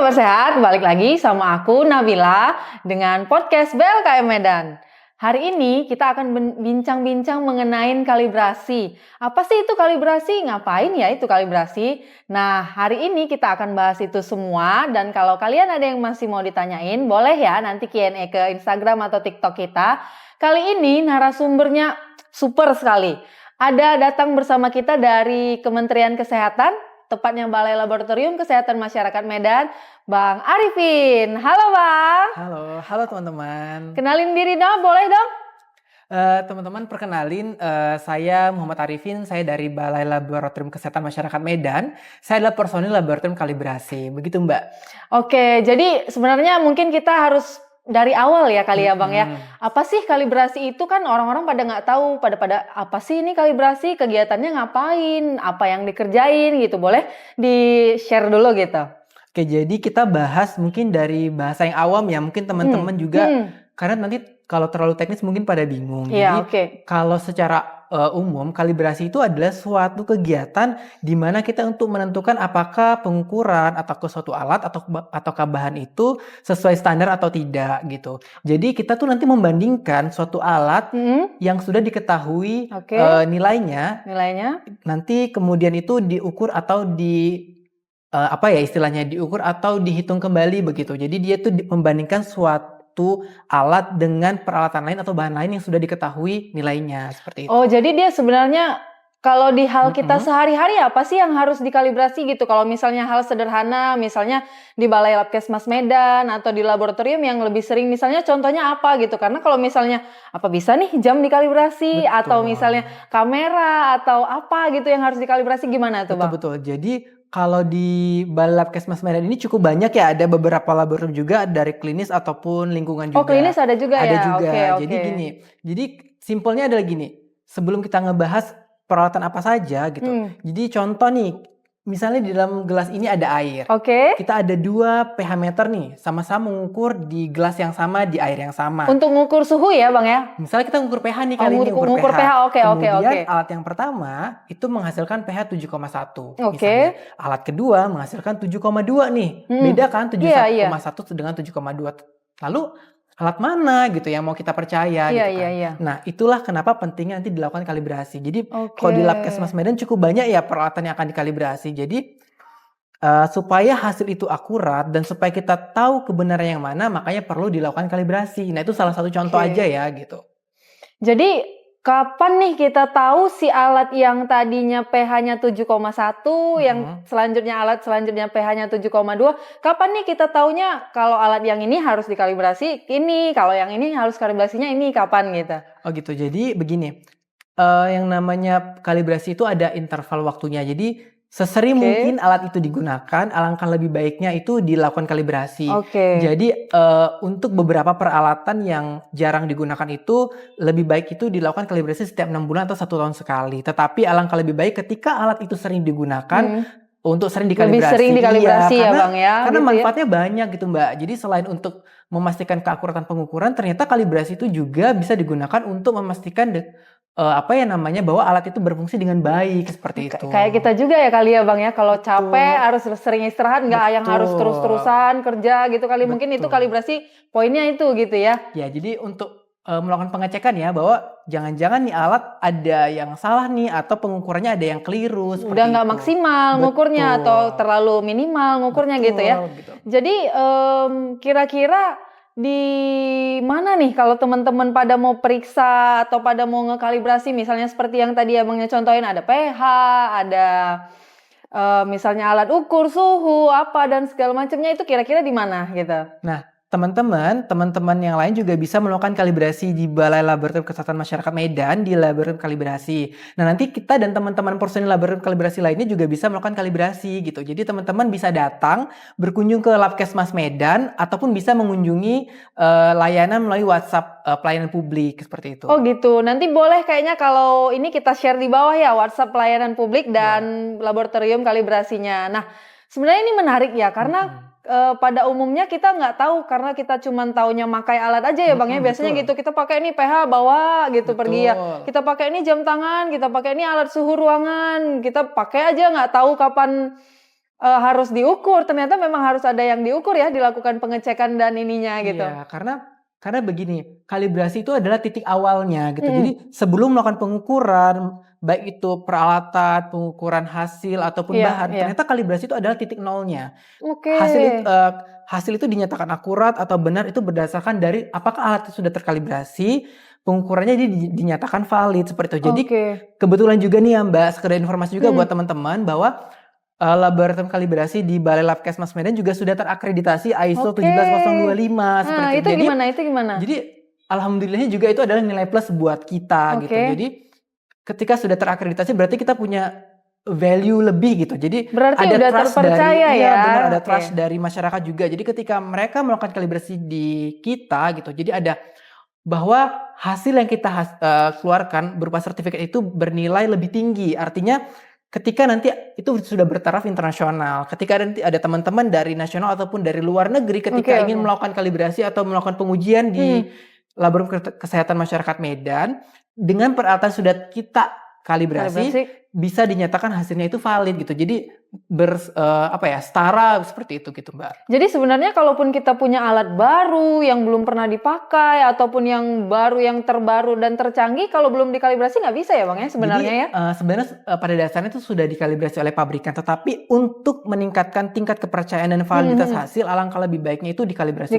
Sobat Sehat, balik lagi sama aku Nabila dengan podcast BLKM Medan. Hari ini kita akan bincang-bincang mengenai kalibrasi. Apa sih itu kalibrasi? Ngapain ya itu kalibrasi? Nah, hari ini kita akan bahas itu semua. Dan kalau kalian ada yang masih mau ditanyain, boleh ya nanti Q&A ke Instagram atau TikTok kita. Kali ini narasumbernya super sekali. Ada datang bersama kita dari Kementerian Kesehatan, tepatnya Balai Laboratorium Kesehatan Masyarakat Medan, Bang Arifin. Halo Bang. Halo teman-teman. Kenalin diri dong, boleh dong? Teman-teman perkenalin, saya Muhammad Arifin, saya dari Balai Laboratorium Kesehatan Masyarakat Medan. Saya adalah personil laboratorium kalibrasi, begitu Mbak. Oke, jadi sebenarnya mungkin kita harus dari awal ya kali ya Bang ya. Apa sih kalibrasi itu, kan orang-orang pada nggak tahu, pada apa sih ini kalibrasi, kegiatannya ngapain, apa yang dikerjain gitu. Boleh di-share dulu gitu. Oke, jadi kita bahas mungkin dari bahasa yang awam ya, mungkin teman-teman juga karena nanti kalau terlalu teknis mungkin pada bingung. Iya, Jadi kalau secara umum kalibrasi itu adalah suatu kegiatan di mana kita untuk menentukan apakah pengukuran atau suatu alat atau bahan itu sesuai standar atau tidak gitu. Jadi kita tuh nanti membandingkan suatu alat yang sudah diketahui nilainya, nanti kemudian itu diukur atau diukur atau dihitung kembali begitu. Jadi dia tuh membandingkan suatu alat dengan peralatan lain atau bahan lain yang sudah diketahui nilainya, seperti itu. Oh, jadi dia sebenarnya kalau di hal kita sehari-hari apa sih yang harus dikalibrasi gitu? Kalau misalnya hal sederhana, misalnya di Balai Labkesmas Medan atau di laboratorium yang lebih sering, misalnya contohnya apa gitu? Karena kalau misalnya apa bisa nih jam dikalibrasi, atau misalnya kamera atau apa gitu yang harus dikalibrasi, gimana tuh Bang? Betul. Jadi kalau di Balai Labkesmas Medan ini cukup banyak ya, ada beberapa laboratorium juga dari klinis ataupun lingkungan juga. Oh, klinis ada juga ya? Ada juga. Oke. Jadi gini, simpelnya adalah gini, sebelum kita ngebahas peralatan apa saja gitu. Jadi contoh nih, misalnya di dalam gelas ini ada air. Kita ada 2 pH meter nih, sama-sama mengukur di gelas yang sama, di air yang sama. Untuk mengukur suhu ya Bang ya? Misalnya kita mengukur pH nih kali ini, mengukur pH. Kemudian alat yang pertama itu menghasilkan pH 7,1. Misalnya alat kedua menghasilkan 7,2 nih. Beda kan 7,1 dengan 7,2. Lalu alat mana gitu yang mau kita percaya gitu kan. Nah, itulah kenapa pentingnya nanti dilakukan kalibrasi. Jadi kalau di Labkesmas Medan cukup banyak ya peralatan yang akan dikalibrasi. Jadi supaya hasil itu akurat dan supaya kita tahu kebenaran yang mana, makanya perlu dilakukan kalibrasi. Nah, itu salah satu contoh aja ya gitu. Jadi kapan nih kita tahu si alat yang tadinya pH-nya 7,1, yang alat selanjutnya pH-nya 7,2, kapan nih kita taunya kalau alat yang ini harus dikalibrasi ini, kalau yang ini harus kalibrasinya ini, kapan gitu? Oh gitu, jadi begini, yang namanya kalibrasi itu ada interval waktunya. Jadi sesering mungkin alat itu digunakan, alangkah lebih baiknya itu dilakukan kalibrasi. Jadi untuk beberapa peralatan yang jarang digunakan itu lebih baik itu dilakukan kalibrasi setiap 6 bulan atau 1 tahun sekali. Tetapi alangkah lebih baik ketika alat itu sering digunakan untuk sering dikalibrasi. Lebih sering dikalibrasi ya Bang ya. Karena manfaatnya banyak gitu Mbak. Jadi selain untuk memastikan keakuratan pengukuran, ternyata kalibrasi itu juga bisa digunakan untuk memastikan bahwa alat itu berfungsi dengan baik, seperti itu. Kayak kita juga ya kali ya Bang ya, kalau capek harus sering istirahat, nggak yang harus terus-terusan kerja gitu kali. Mungkin itu kalibrasi poinnya itu gitu ya. Ya, jadi untuk melakukan pengecekan ya, bahwa jangan-jangan nih alat ada yang salah nih, atau pengukurannya ada yang keliru. Udah nggak maksimal ngukurnya, atau terlalu minimal ngukurnya gitu ya. Jadi kira-kira di mana nih kalau teman-teman pada mau periksa atau pada mau ngekalibrasi, misalnya seperti yang tadi abangnya contohin, ada pH, ada misalnya alat ukur suhu apa dan segala macamnya, itu kira-kira di mana gitu? Nah, teman-teman yang lain juga bisa melakukan kalibrasi di Balai Laboratorium Kesehatan Masyarakat Medan, di laboratorium kalibrasi. Nah, nanti kita dan teman-teman personil laboratorium kalibrasi lainnya juga bisa melakukan kalibrasi gitu. Jadi teman-teman bisa datang berkunjung ke Labkesmas Medan ataupun bisa mengunjungi layanan melalui WhatsApp pelayanan publik, seperti itu. Oh gitu. Nanti boleh kayaknya kalau ini kita share di bawah ya, WhatsApp pelayanan publik dan laboratorium kalibrasinya. Nah, sebenarnya ini menarik ya, karena pada umumnya kita nggak tahu, karena kita cuma taunya makai alat aja ya Bang ya. Biasanya gitu, kita pakai ini pH bawa gitu pergi ya. Kita pakai ini jam tangan, kita pakai ini alat suhu ruangan, kita pakai aja nggak tahu kapan harus diukur. Ternyata memang harus ada yang diukur ya, dilakukan pengecekan dan ininya gitu. Iya, karena begini, kalibrasi itu adalah titik awalnya gitu. Jadi sebelum melakukan pengukuran, baik itu peralatan, pengukuran hasil ataupun bahan, ternyata kalibrasi itu adalah titik nolnya. Hasil itu dinyatakan akurat atau benar itu berdasarkan dari apakah alat itu sudah terkalibrasi, pengukurannya dinyatakan valid seperti itu. Jadi kebetulan juga nih ya Mbak, sekedar informasi juga buat teman-teman bahwa laboratorium kalibrasi di Balai Labkesmas Medan juga sudah terakreditasi ISO 17025 seperti itu. Itu gimana? Jadi alhamdulillahnya juga itu adalah nilai plus buat kita gitu. Jadi ketika sudah terakreditasi berarti kita punya value lebih gitu. Jadi berarti ada udah trust terpercaya dari, ya. Benar, ada trust dari masyarakat juga. Jadi ketika mereka melakukan kalibrasi di kita gitu, jadi ada bahwa hasil yang kita keluarkan berupa sertifikat itu bernilai lebih tinggi. Artinya ketika nanti itu sudah bertaraf internasional, ketika nanti ada teman-teman dari nasional ataupun dari luar negeri ketika ingin melakukan kalibrasi atau melakukan pengujian di Laboratorium Kesehatan Masyarakat Medan dengan peralatan sudah kita kalibrasi bisa dinyatakan hasilnya itu valid gitu. Jadi setara seperti itu gitu Mbak. Jadi sebenarnya kalaupun kita punya alat baru yang belum pernah dipakai ataupun yang baru, yang terbaru dan tercanggih, kalau belum dikalibrasi nggak bisa ya Bang ya sebenarnya. Jadi, sebenarnya pada dasarnya itu sudah dikalibrasi oleh pabrikan, tetapi untuk meningkatkan tingkat kepercayaan dan validitas hasil, alangkah lebih baiknya itu dikalibrasi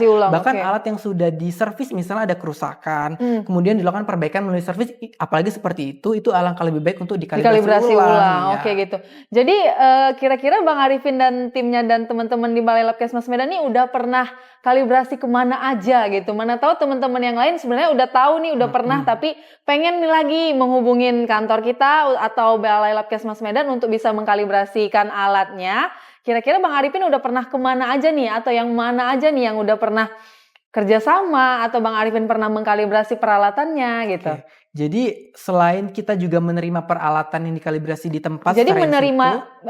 ulang. Bahkan alat yang sudah diservis misalnya ada kerusakan, kemudian dilakukan perbaikan melalui servis, apalagi seperti itu alangkah lebih baik untuk dikalibrasi ulang. Oke gitu. Jadi kira-kira Bang Arifin dan timnya dan teman-teman di Balai Labkesmas Medan ini udah pernah kalibrasi kemana aja gitu. Mana tahu teman-teman yang lain sebenarnya udah tahu nih, udah pernah, tapi pengen nih lagi menghubungin kantor kita atau Balai Labkesmas Medan untuk bisa mengkalibrasikan alatnya. Kira-kira Bang Arifin udah pernah kemana aja nih, atau yang mana aja nih yang udah pernah kerjasama, atau Bang Arifin pernah mengkalibrasi peralatannya gitu. Jadi selain kita juga menerima peralatan yang dikalibrasi di tempat, jadi menerima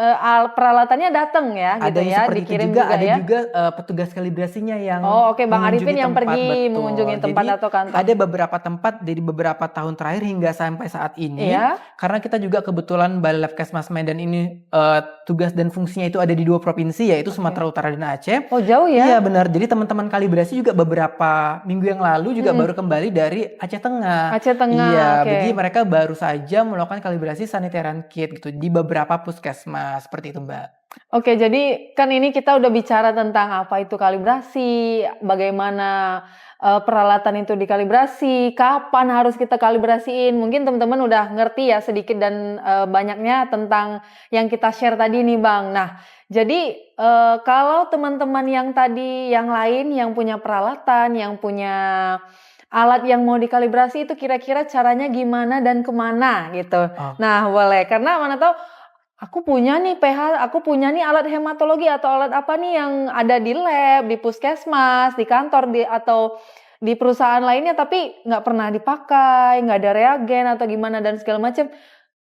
peralatannya datang ya, gitu ya, dikirim juga, ada juga petugas kalibrasinya yang Bang Arifin yang pergi mengunjungi tempat atau kantor. Ada beberapa tempat dari beberapa tahun terakhir hingga sampai saat ini, karena kita juga kebetulan Balai Labkesmas Medan ini tugas dan fungsinya itu ada di 2 provinsi, yaitu Sumatera Utara dan Aceh. Oh jauh ya? Iya benar. Jadi teman-teman kalibrasi juga beberapa minggu yang lalu juga baru kembali dari Aceh Tengah. Iya, jadi mereka baru saja melakukan kalibrasi sanitarian kit gitu di beberapa puskesmas seperti itu Mbak. Oke, jadi kan ini kita udah bicara tentang apa itu kalibrasi, bagaimana peralatan itu dikalibrasi, kapan harus kita kalibrasiin. Mungkin teman-teman udah ngerti ya sedikit dan banyaknya tentang yang kita share tadi nih Bang. Nah, jadi kalau teman-teman yang tadi yang lain yang punya peralatan, yang punya alat yang mau dikalibrasi itu kira-kira caranya gimana dan kemana gitu. Nah boleh, karena mana tahu aku punya nih aku punya nih alat hematologi atau alat apa nih yang ada di lab, di puskesmas, di kantor, atau di perusahaan lainnya tapi nggak pernah dipakai, nggak ada reagen atau gimana dan segala macam.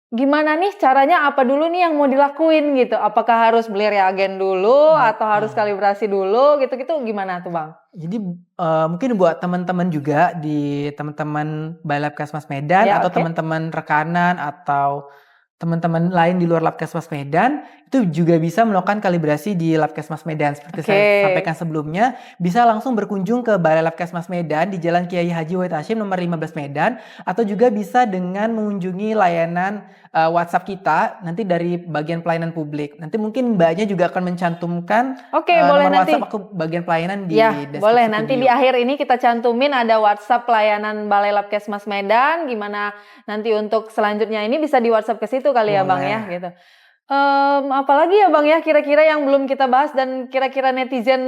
Gimana nih caranya, apa dulu nih yang mau dilakuin gitu? Apakah harus beli reagen dulu atau harus kalibrasi dulu gitu-gitu, gimana tuh Bang? Jadi mungkin buat teman-teman juga di teman-teman Balai Labkesmas Medan atau teman-teman rekanan atau teman-teman lain di luar Labkesmas Medan itu juga bisa melakukan kalibrasi di Labkesmas Medan. Seperti saya sampaikan sebelumnya, bisa langsung berkunjung ke Balai Labkesmas Medan di Jalan Kiai Haji Wahid Hasyim nomor 15 Medan, atau juga bisa dengan mengunjungi layanan WhatsApp kita nanti dari bagian pelayanan publik. Nanti mungkin Mbaknya juga akan mencantumkan boleh nomor nanti WhatsApp aku bagian pelayanan di deskripsi boleh video. nanti di akhir ini kita cantumin ada WhatsApp pelayanan Balai Labkesmas Medan, gimana nanti untuk selanjutnya ini bisa di WhatsApp ke situ kali ya Bang ya gitu. Apalagi ya Bang ya kira-kira yang belum kita bahas dan kira-kira netizen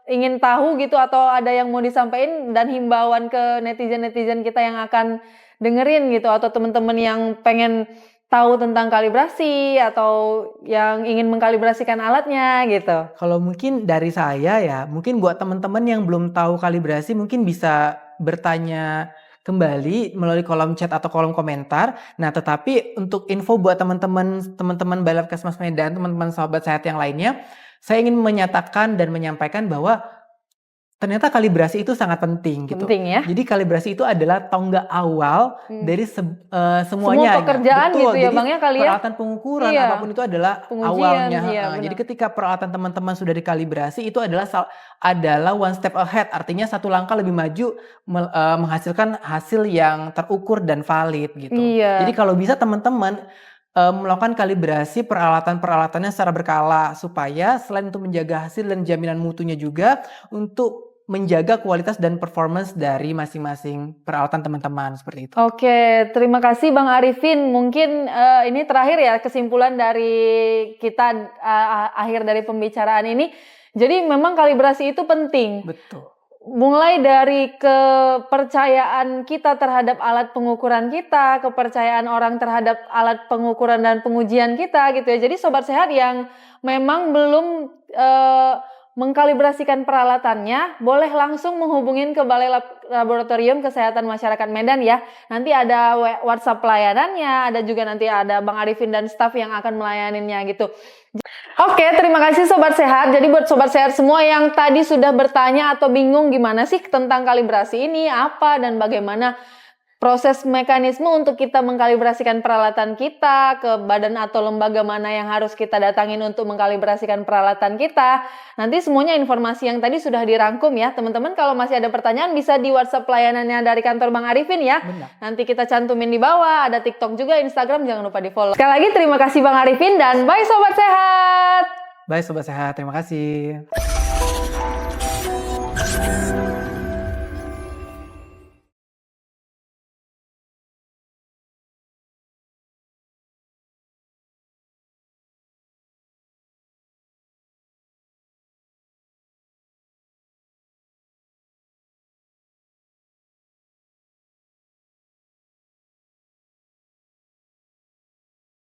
ingin tahu gitu, atau ada yang mau disampaikan dan himbauan ke netizen-netizen kita yang akan dengerin gitu, atau teman-teman yang pengen tahu tentang kalibrasi atau yang ingin mengkalibrasikan alatnya gitu. Kalau mungkin dari saya ya, mungkin buat teman-teman yang belum tahu kalibrasi mungkin bisa bertanya kembali melalui kolom chat atau kolom komentar. Nah, tetapi untuk info buat teman-teman Balai Labkesmas Medan, teman-teman sahabat sehat yang lainnya, saya ingin menyatakan dan menyampaikan bahwa Ternyata kalibrasi itu sangat penting gitu. Penting ya. Jadi kalibrasi itu adalah tonggak awal dari semuanya. Semua pekerjaan. Betul, gitu ya jadi Bang ya kali ya. peralatan pengukuran apapun itu adalah Pengujian, awalnya. Jadi ketika peralatan teman-teman sudah dikalibrasi itu adalah one step ahead. Artinya satu langkah lebih maju menghasilkan hasil yang terukur dan valid gitu. Jadi kalau bisa teman-teman melakukan kalibrasi peralatan-peralatannya secara berkala supaya selain untuk menjaga hasil dan jaminan mutunya juga untuk menjaga kualitas dan performance dari masing-masing peralatan teman-teman seperti itu. Oke, terima kasih Bang Arifin. Mungkin ini terakhir ya kesimpulan dari kita akhir dari pembicaraan ini. Jadi memang kalibrasi itu penting. Betul. Mulai dari kepercayaan kita terhadap alat pengukuran kita, kepercayaan orang terhadap alat pengukuran dan pengujian kita gitu ya. Jadi Sobat Sehat yang memang belum mengkalibrasikan peralatannya, boleh langsung menghubungin ke Balai Laboratorium Kesehatan Masyarakat Medan ya. Nanti ada WhatsApp pelayanannya, ada juga nanti ada Bang Arifin dan staf yang akan melayaninya gitu. Oke, terima kasih Sobat Sehat. Jadi buat Sobat Sehat semua yang tadi sudah bertanya atau bingung gimana sih tentang kalibrasi ini, apa dan bagaimana proses mekanisme untuk kita mengkalibrasikan peralatan kita, ke badan atau lembaga mana yang harus kita datangin untuk mengkalibrasikan peralatan kita. Nanti semuanya informasi yang tadi sudah dirangkum ya. Teman-teman kalau masih ada pertanyaan bisa di WhatsApp pelayanannya dari kantor Bang Arifin ya. Benar. Nanti kita cantumin di bawah, ada TikTok juga, Instagram, jangan lupa di follow. Sekali lagi terima kasih Bang Arifin dan bye Sobat Sehat. Bye Sobat Sehat, terima kasih.